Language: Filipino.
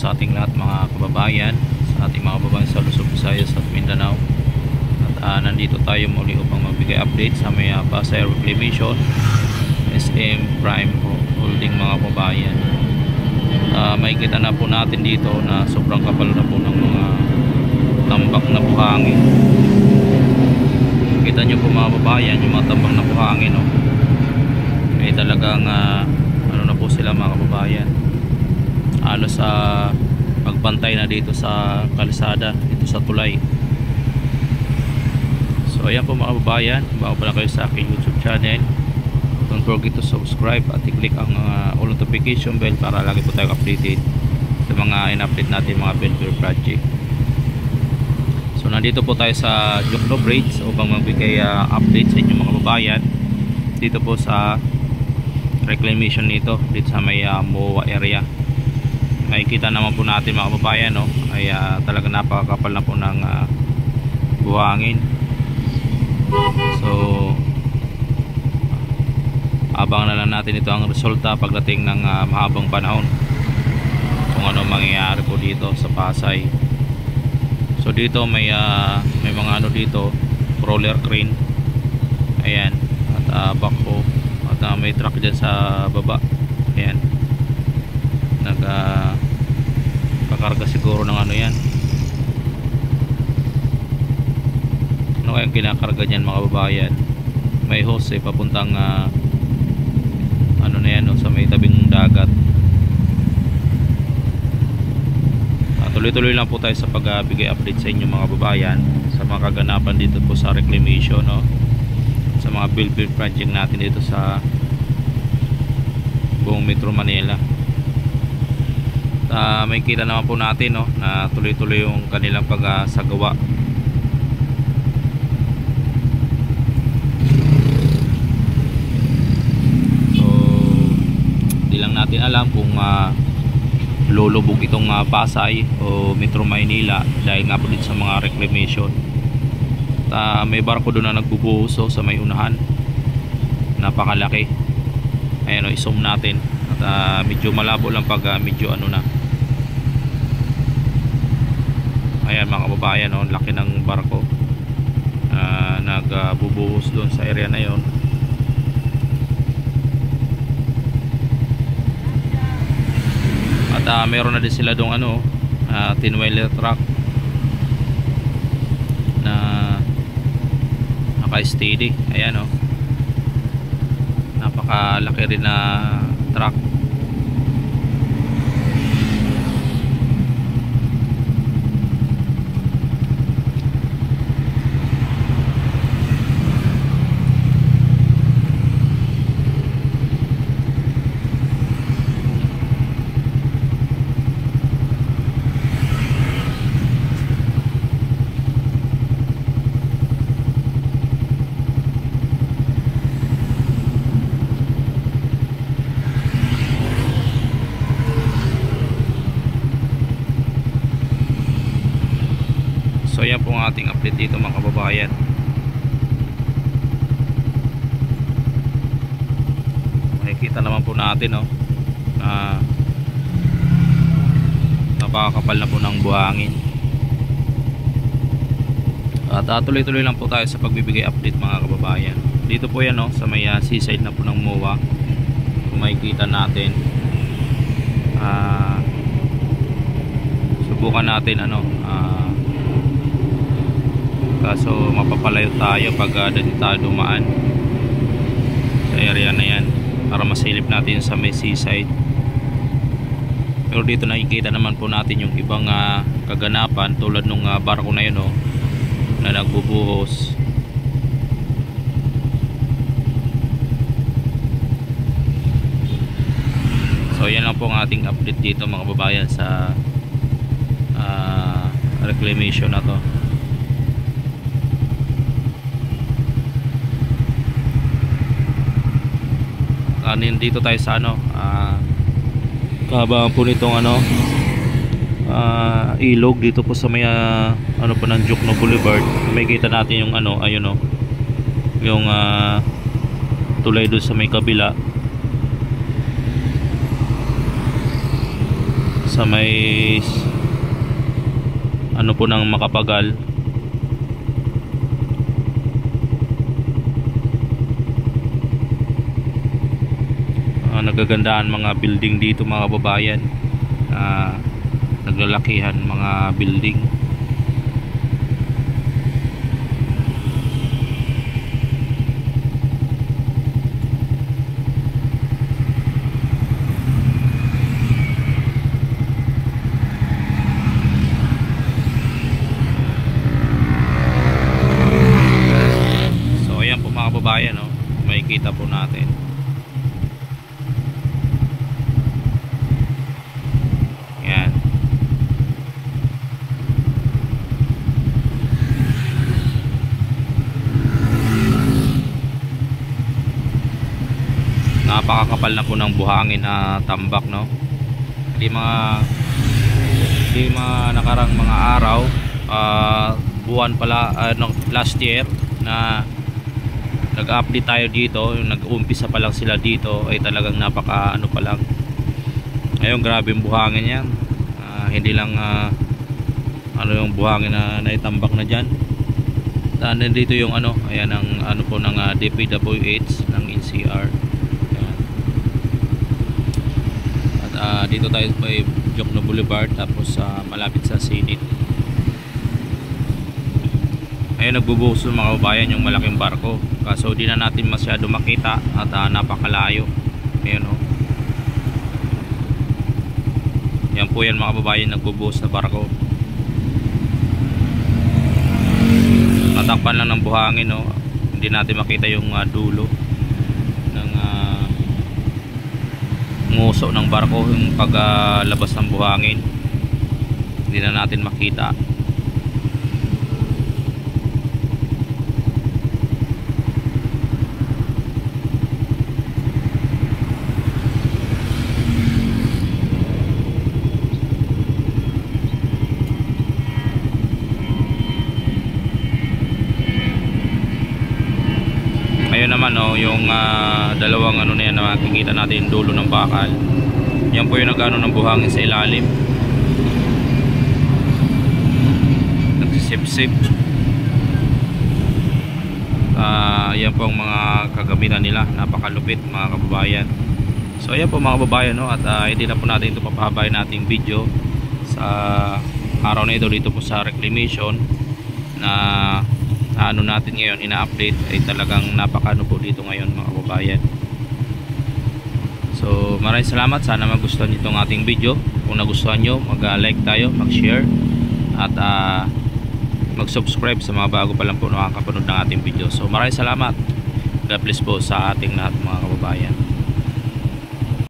sa ating lahat mga kababayan, sa ating mga kababayan sa Luzon, Visayas at Mindanao. At nandito tayo muli upang magbigay update sa may Pasay Reclamation SM Prime Holding mga kababayan. Makikita na po natin dito na sobrang kapal na po ng mga tambak na buhangin. Kita nyo po mga kababayan yung mga tambak na buhangin, no? May talagang ano na po sila mga kababayan, halos sa pagbantay na dito sa kalsada, dito sa tulay. So ayan po mga kababayan, bago pala kayo sa aking YouTube channel, don't forget to subscribe at i-click ang all notification bell para lagi po tayo updated sa mga in-update natin mga welfare project. So nandito po tayo sa Jokno Bridge upang magbigay update sa inyo mga kababayan dito po sa reclamation nito, dito sa may MOA area. Makikita naman po natin mga kababayan, no, ay talaga napakakapal na po ng buhangin. So abang na lang natin ito ang resulta pagdating ng mahabang panahon kung ano mangyayari po dito sa Pasay. So dito may mga ano dito, roller crane, ayan, at backhoe, at may truck dyan sa baba, ayan, kakarga siguro ng ano yan. Ano kayang kinakarga dyan mga babayan? May hose papuntang ano na yan, no, sa may tabing dagat. Tuloy-tuloy lang po tayo sa pagbigay update sa inyo mga babayan sa mga kaganapan dito po sa reclamation, no, sa mga build project natin dito sa buong Metro Manila. May kita naman po natin, no, na tuloy-tuloy yung kanilang pagsagawa. So di lang natin alam kung lulubog itong Pasay o Metro Manila dahil nga po dito sa mga reclamation. May barko doon na nagbubuhos sa may unahan, napakalaki. Ayan, i-zoom natin at medyo malabo lang pag medyo ano na. Ayan mga kababayan, laki ng barko nagbubuhos doon sa area na yon. At meron na din sila doong ano, 10-wheeler truck na naka-steady. Ayan, napakalaki rin na truck. So yan po ang ating update dito mga kababayan. Makikita naman po natin, no, na napakakapal na po ng buhangin. At tuloy-tuloy lang po tayo sa pagbibigay update mga kababayan. Dito po yan, no, sa may seaside na po ng MOA. Kung makikita natin, subukan natin kaso mapapalayo tayo pag dito tayo dumaan sa area na yan para masilip natin sa may seaside. Pero dito nakikita naman po natin yung ibang kaganapan tulad nung barko na yun, na nagbubuhos. So yan lang po ang ating update dito mga kababayan sa reclamation na to. Dito tayo sa kahabaan po nitong ilog dito po sa may po ng Jokno Boulevard. May kita natin yung ayun, yung tulay doon sa may kabila sa sa may ano po ng Makapagal. Nagagandaan mga building dito mga kababayan, naglalakihan mga building. So ayan po mga kababayan, no? Makikita po natin. Napakakapal na po ng buhangin na tambak, no? Hindi mga nakarang mga araw, buwan pala, last year na nag-update tayo dito, yung nag-umpisa pa lang sila dito ay talagang napaka ano pa lang. Ngayon grabe yung buhangin yan. Hindi lang ano yung buhangin na naitambak na dyan. Nandito yung ano, ayan ang ano po ng DPWH ng NCR. Dito tayo may Jokno Boulevard, tapos malapit sa Sinit. Ayun, nagbubuhos ng mga kababayan yung malaking barko, kaso di na natin masyado makita at napakalayo. Ayun, oh. Yan po yan mga kababayan, nagbubuhos na barko. Natakpan lang ng buhangin, oh. Hindi natin makita yung dulo ng nguso ng barko, yung paglabas ng buhangin hindi na natin makita. Ngayon naman, oh, yung dalawang ano na yan na makikita natin yung dulo ng bakal. Yan po yung nag-ano ng buhangin sa ilalim. Nagsisip-sip. Yan po ang mga kagamitan nila. Napakalupit mga kababayan. So ayan po mga kababayan, no? At hindi na po natin ito papahabayin nating video sa araw na ito dito po sa reclamation na ano natin ngayon, ina-update ay talagang napakano po dito ngayon mga kababayan. So maraming salamat, sana magustuhan niyo itong ating video. Kung nagustuhan nyo, mag-like tayo, mag-share at mag-subscribe sa mga bago pa lang po nakakapanood ng ating video. So maraming salamat, God bless po sa ating lahat mga kababayan.